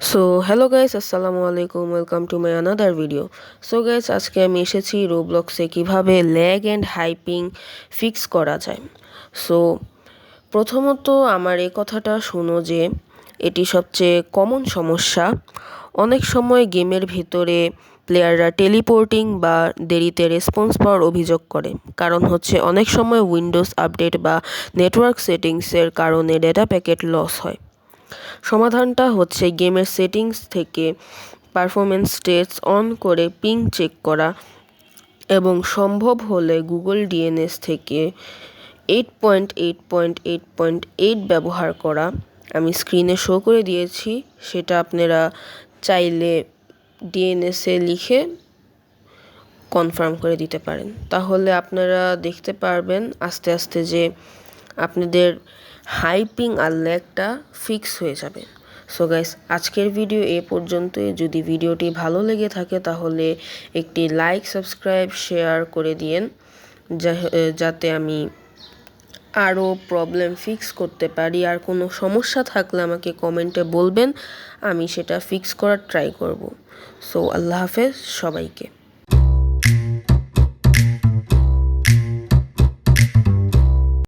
So hello guys, আসসালামু আলাইকুম, welcome to my another video. So guys, আজকে আমি এসেছি রোবলক্সে কিভাবে ল্যাগ অ্যান্ড হাইপিং ফিক্স করা যায়। সো প্রথমত আমার এই কথাটা শুনো যে এটি সবচেয়ে কমন সমস্যা। অনেক সময় গেমের ভিতরে প্লেয়াররা টেলিপোর্টিং বা দেরিতে রেসপন্স পাওয়ার অভিযোগ করে। কারণ হচ্ছে অনেক সময় উইন্ডোজ আপডেট বা নেটওয়ার্ক সেটিংসের কারণে ডেটা প্যাকেট লস হয়। সমাধানটা হচ্ছে গেমের সেটিংস থেকে পারফরমেন্স স্টেটস অন করে পিং চেক করা এবং সম্ভব হলে গুগল ডিএনএস থেকে 8.8.8.8 ব্যবহার করা। আমি স্ক্রিনে শো করে দিয়েছি, সেটা আপনারা চাইলে ডিএনএসে লিখে কনফার্ম করে দিতে পারেন। তাহলে আপনারা দেখতে পারবেন আস্তে আস্তে যে আপনাদের হাইপিং আর ল্যাগটা ফিক্স হয়ে যাবে। সো গাইস, আজকের ভিডিও এ পর্যন্তই। যদি ভিডিওটি ভালো লেগে থাকে তাহলে একটি লাইক, সাবস্ক্রাইব, শেয়ার করে দিয়েন, যাতে আমি আরও প্রবলেম ফিক্স করতে পারি। আর কোনো সমস্যা থাকলে আমাকে কমেন্টে বলবেন, আমি সেটা ফিক্স করার ট্রাই করব। সো আল্লাহ হাফেজ সবাইকে।